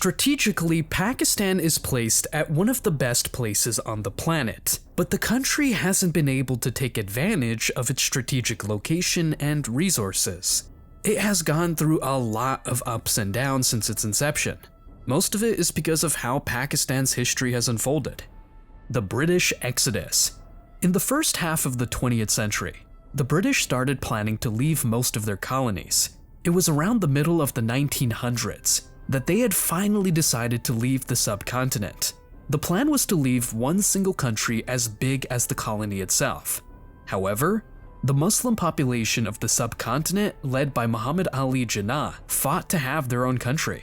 Strategically, Pakistan is placed at one of the best places on the planet, but the country hasn't been able to take advantage of its strategic location and resources. It has gone through a lot of ups and downs since its inception. Most of it is because of how Pakistan's history has unfolded. The British Exodus. In the first half of the 20th century, the British started planning to leave most of their colonies. It was around the middle of the 1900s that they had finally decided to leave the subcontinent. The plan was to leave one single country as big as the colony itself. However, the Muslim population of the subcontinent, led by Muhammad Ali Jinnah, fought to have their own country.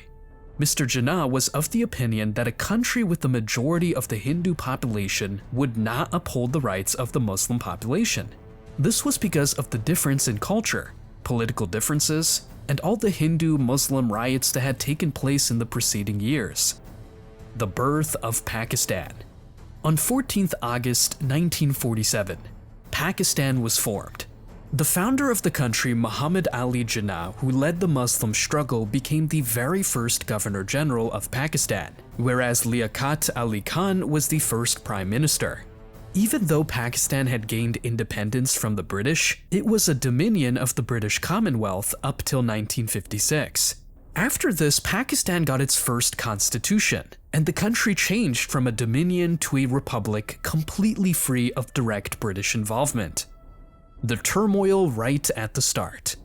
Mr. Jinnah was of the opinion that a country with the majority of the Hindu population would not uphold the rights of the Muslim population. This was because of the difference in culture, political differences, and all the Hindu-Muslim riots that had taken place in the preceding years. The birth of Pakistan. On 14th August 1947, Pakistan was formed. The founder of the country, Muhammad Ali Jinnah, who led the Muslim struggle, became the very first Governor-General of Pakistan, whereas Liaquat Ali Khan was the first Prime Minister. Even though Pakistan had gained independence from the British, it was a dominion of the British Commonwealth up till 1956. After this, Pakistan got its first constitution, and the country changed from a dominion to a republic completely free of direct British involvement. The turmoil right at the start.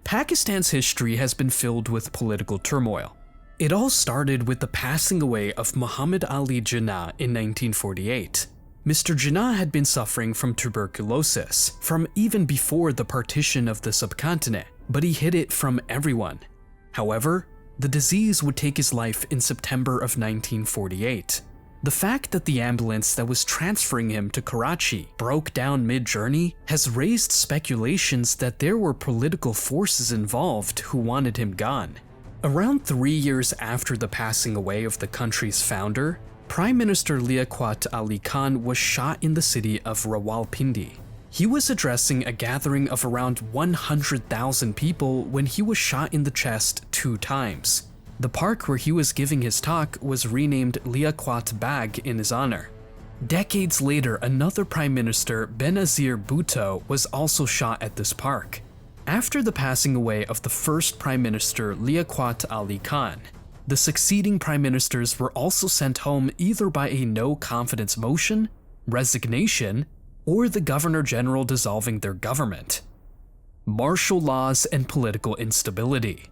Pakistan's history has been filled with political turmoil. It all started with the passing away of Muhammad Ali Jinnah in 1948. Mr. Jinnah had been suffering from tuberculosis from even before the partition of the subcontinent, but he hid it from everyone. However, the disease would take his life in September of 1948. The fact that the ambulance that was transferring him to Karachi broke down mid-journey has raised speculations that there were political forces involved who wanted him gone. Around 3 years after the passing away of the country's founder, Prime Minister Liaquat Ali Khan was shot in the city of Rawalpindi. He was addressing a gathering of around 100,000 people when he was shot in the chest 2 times. The park where he was giving his talk was renamed Liaquat Bag in his honor. Decades later, another Prime Minister, Benazir Bhutto, was also shot at this park. After the passing away of the first Prime Minister, Liaquat Ali Khan, the succeeding prime ministers were also sent home either by a no-confidence motion, resignation, or the Governor-General dissolving their government. Martial laws and political instability.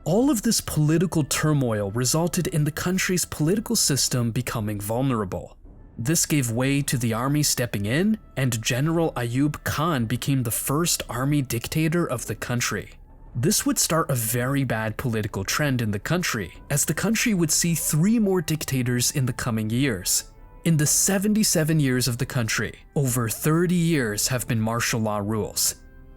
All of this political turmoil resulted in the country's political system becoming vulnerable. This gave way to the army stepping in, and General Ayub Khan became the first army dictator of the country. This would start a very bad political trend in the country, as the country would see 3 more dictators in the coming years. In the 77 years of the country, over 30 years have been martial law rules.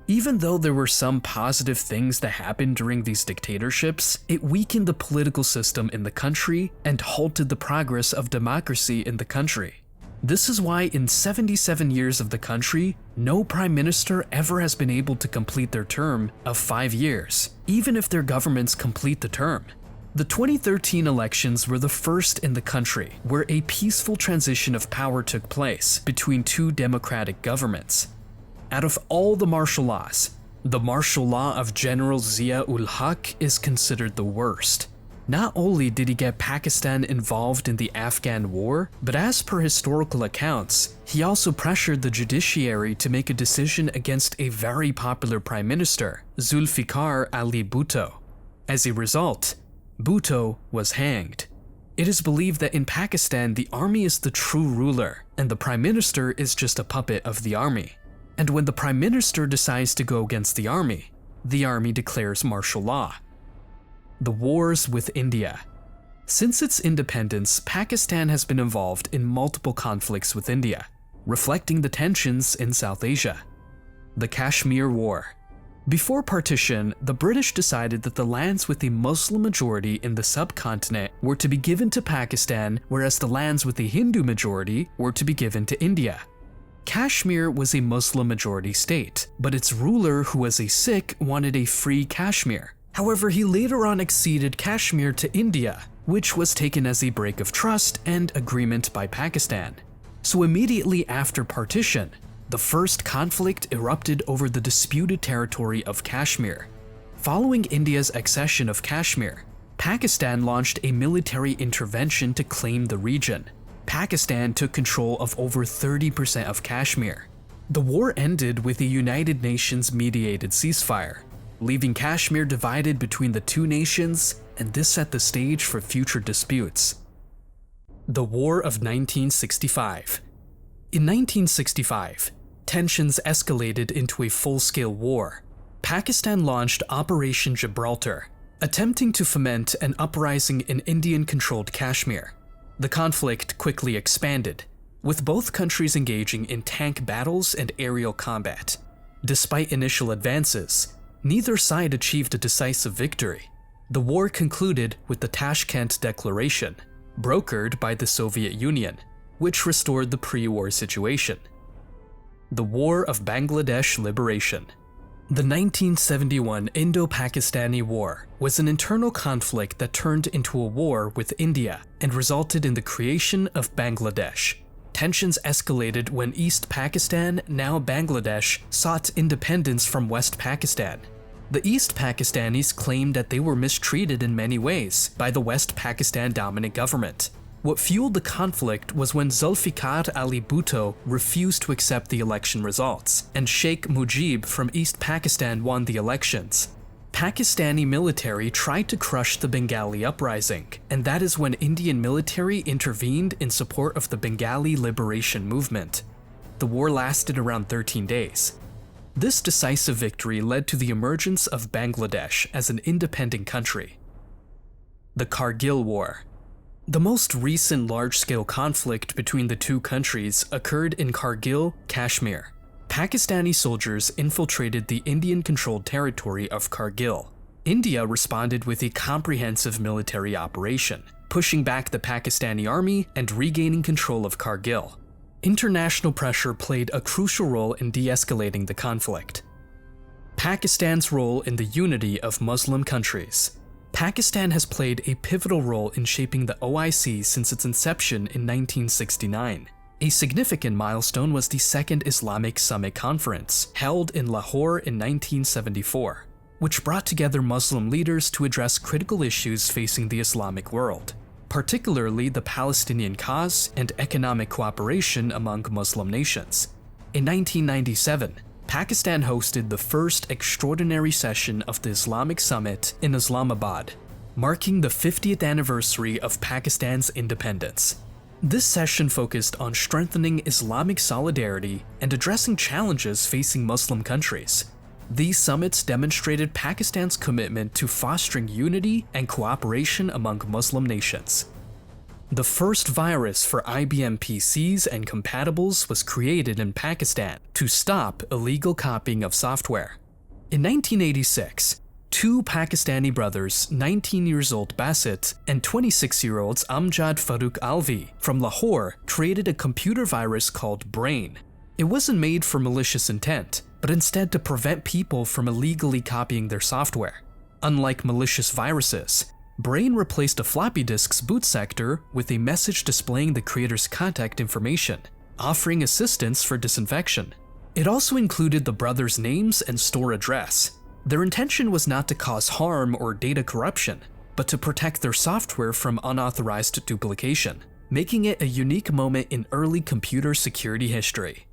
Even though there were some positive things that happened during these dictatorships, it weakened the political system in the country and halted the progress of democracy in the country. This is why in 77 years of the country, no prime minister ever has been able to complete their term of 5 years, even if their governments complete the term. The 2013 elections were the first in the country where a peaceful transition of power took place between 2 democratic governments. Out of all the martial laws, the martial law of General Zia-ul-Haq is considered the worst. Not only did he get Pakistan involved in the Afghan war, but as per historical accounts, he also pressured the judiciary to make a decision against a very popular prime minister, Zulfikar Ali Bhutto. As a result, Bhutto was hanged. It is believed that in Pakistan, the army is the true ruler, and the prime minister is just a puppet of the army. And when the prime minister decides to go against the army declares martial law. The wars with India. Since its independence, Pakistan has been involved in multiple conflicts with India, reflecting the tensions in South Asia. The Kashmir War. Before partition, the British decided that the lands with a Muslim majority in the subcontinent were to be given to Pakistan, whereas the lands with a Hindu majority were to be given to India. Kashmir was a Muslim majority state, but its ruler, who was a Sikh, wanted a free Kashmir. However, he later on acceded Kashmir to India, which was taken as a break of trust and agreement by Pakistan. So immediately after partition, the first conflict erupted over the disputed territory of Kashmir. Following India's accession of Kashmir, Pakistan launched a military intervention to claim the region. Pakistan took control of over 30% of Kashmir. The war ended with a United Nations-mediated ceasefire, leaving Kashmir divided between the two nations, and this set the stage for future disputes. The War of 1965. In 1965, tensions escalated into a full-scale war. Pakistan launched Operation Gibraltar, attempting to foment an uprising in Indian-controlled Kashmir. The conflict quickly expanded, with both countries engaging in tank battles and aerial combat. Despite initial advances, neither side achieved a decisive victory. The war concluded with the Tashkent Declaration, brokered by the Soviet Union, which restored the pre-war situation. The War of Bangladesh Liberation. The 1971 Indo-Pakistani War was an internal conflict that turned into a war with India and resulted in the creation of Bangladesh. Tensions escalated when East Pakistan, now Bangladesh, sought independence from West Pakistan. The East Pakistanis claimed that they were mistreated in many ways by the West Pakistan dominant government. What fueled the conflict was when Zulfikar Ali Bhutto refused to accept the election results, and Sheikh Mujib from East Pakistan won the elections. Pakistani military tried to crush the Bengali uprising, and that is when Indian military intervened in support of the Bengali liberation movement. The war lasted around 13 days. This decisive victory led to the emergence of Bangladesh as an independent country. The Kargil War. The most recent large-scale conflict between the two countries occurred in Kargil, Kashmir. Pakistani soldiers infiltrated the Indian-controlled territory of Kargil. India responded with a comprehensive military operation, pushing back the Pakistani army and regaining control of Kargil. International pressure played a crucial role in de-escalating the conflict. Pakistan's role in the unity of Muslim countries. Pakistan has played a pivotal role in shaping the OIC since its inception in 1969. A significant milestone was the Second Islamic Summit Conference, held in Lahore in 1974, which brought together Muslim leaders to address critical issues facing the Islamic world, particularly the Palestinian cause and economic cooperation among Muslim nations. In 1997, Pakistan hosted the first extraordinary session of the Islamic Summit in Islamabad, marking the 50th anniversary of Pakistan's independence. This session focused on strengthening Islamic solidarity and addressing challenges facing Muslim countries. These summits demonstrated Pakistan's commitment to fostering unity and cooperation among Muslim nations. The first virus for IBM PCs and compatibles was created in Pakistan to stop illegal copying of software. In 1986, two Pakistani brothers, 19-year-old Basit and 26-year-olds Amjad Farooq Alvi from Lahore, created a computer virus called Brain. It wasn't made for malicious intent, but instead to prevent people from illegally copying their software. Unlike malicious viruses, Brain replaced a floppy disk's boot sector with a message displaying the creator's contact information, offering assistance for disinfection. It also included the brothers' names and store address. Their intention was not to cause harm or data corruption, but to protect their software from unauthorized duplication, making it a unique moment in early computer security history.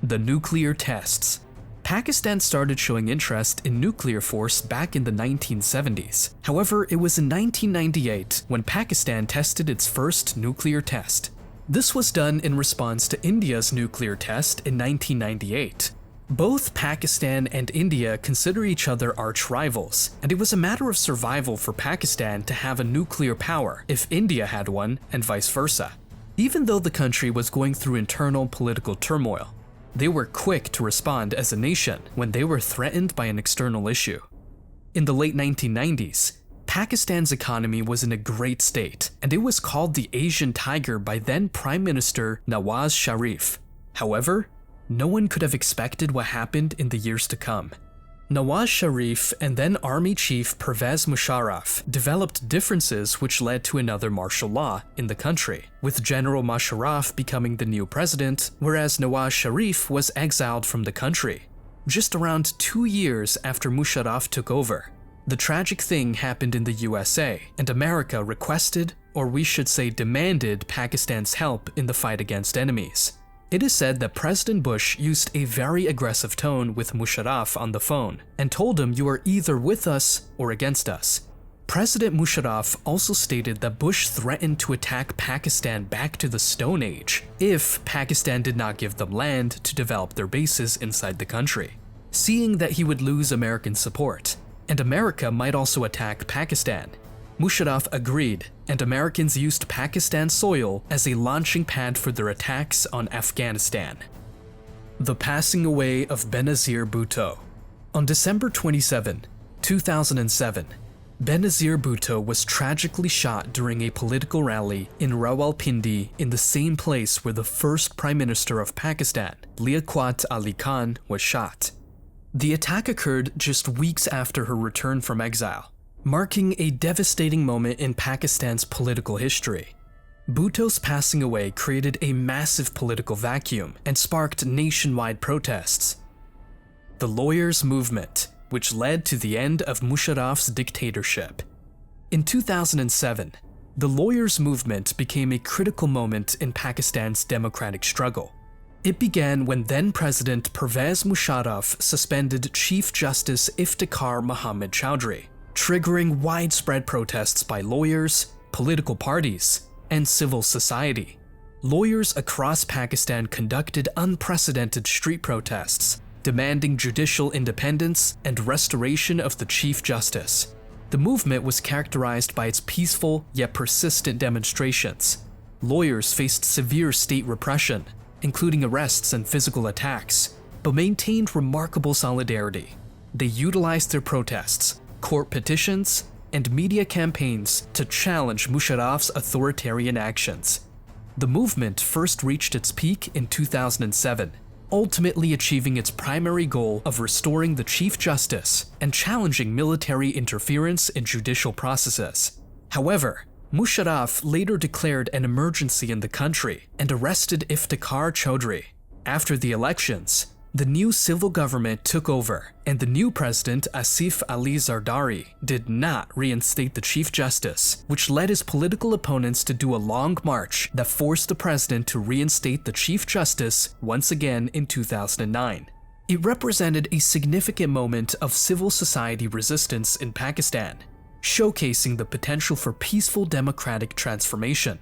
The nuclear tests. Pakistan started showing interest in nuclear force back in the 1970s. However, it was in 1998 when Pakistan tested its first nuclear test. This was done in response to India's nuclear test in 1998. Both Pakistan and India consider each other arch rivals, and it was a matter of survival for Pakistan to have a nuclear power if India had one, and vice versa. Even though the country was going through internal political turmoil, they were quick to respond as a nation when they were threatened by an external issue. In the late 1990s, Pakistan's economy was in a great state, and it was called the Asian Tiger by then Prime Minister Nawaz Sharif. However, no one could have expected what happened in the years to come. Nawaz Sharif and then Army Chief Pervez Musharraf developed differences which led to another martial law in the country, with General Musharraf becoming the new president, whereas Nawaz Sharif was exiled from the country. Just around 2 years after Musharraf took over, the tragic thing happened in the USA, and America requested, or we should say demanded, Pakistan's help in the fight against enemies. It is said that President Bush used a very aggressive tone with Musharraf on the phone and told him, "You are either with us or against us." President Musharraf also stated that Bush threatened to attack Pakistan back to the Stone Age if Pakistan did not give them land to develop their bases inside the country, seeing that he would lose American support, and America might also attack Pakistan. Musharraf agreed, and Americans used Pakistan's soil as a launching pad for their attacks on Afghanistan. The passing away of Benazir Bhutto. On December 27, 2007, Benazir Bhutto was tragically shot during a political rally in Rawalpindi, in the same place where the first Prime Minister of Pakistan, Liaquat Ali Khan, was shot. The attack occurred just weeks after her return from exile, marking a devastating moment in Pakistan's political history. Bhutto's passing away created a massive political vacuum and sparked nationwide protests. The Lawyers' Movement, which led to the end of Musharraf's dictatorship. In 2007, the Lawyers' Movement became a critical moment in Pakistan's democratic struggle. It began when then-President Pervez Musharraf suspended Chief Justice Iftikhar Muhammad Chowdhury, triggering widespread protests by lawyers, political parties, and civil society. Lawyers across Pakistan conducted unprecedented street protests, demanding judicial independence and restoration of the Chief Justice. The movement was characterized by its peaceful yet persistent demonstrations. Lawyers faced severe state repression, including arrests and physical attacks, but maintained remarkable solidarity. They utilized their protests, court petitions, and media campaigns to challenge Musharraf's authoritarian actions. The movement first reached its peak in 2007, ultimately achieving its primary goal of restoring the Chief Justice and challenging military interference in judicial processes. However, Musharraf later declared an emergency in the country and arrested Iftikhar Chowdhury. After the elections, the new civil government took over, and the new president, Asif Ali Zardari, did not reinstate the Chief Justice, which led his political opponents to do a long march that forced the president to reinstate the Chief Justice once again in 2009. It represented a significant moment of civil society resistance in Pakistan, showcasing the potential for peaceful democratic transformation.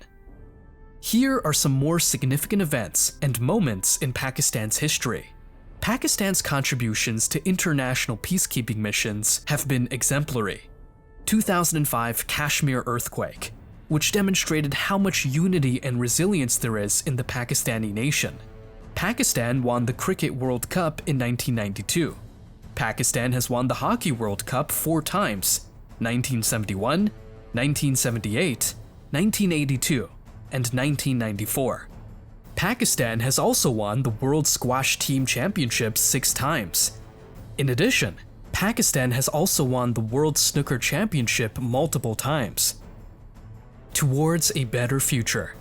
Here are some more significant events and moments in Pakistan's history. Pakistan's contributions to international peacekeeping missions have been exemplary. 2005 Kashmir earthquake, which demonstrated how much unity and resilience there is in the Pakistani nation. Pakistan won the Cricket World Cup in 1992. Pakistan has won the Hockey World Cup 4 times, 1971, 1978, 1982, and 1994. Pakistan has also won the World Squash Team Championship 6 times. In addition, Pakistan has also won the World Snooker Championship multiple times. Towards a better future.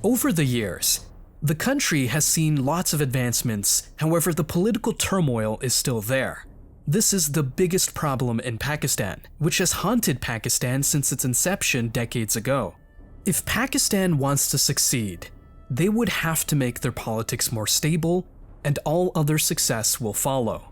Over the years, the country has seen lots of advancements, however the political turmoil is still there. This is the biggest problem in Pakistan, which has haunted Pakistan since its inception decades ago. If Pakistan wants to succeed, they would have to make their politics more stable, and all other success will follow.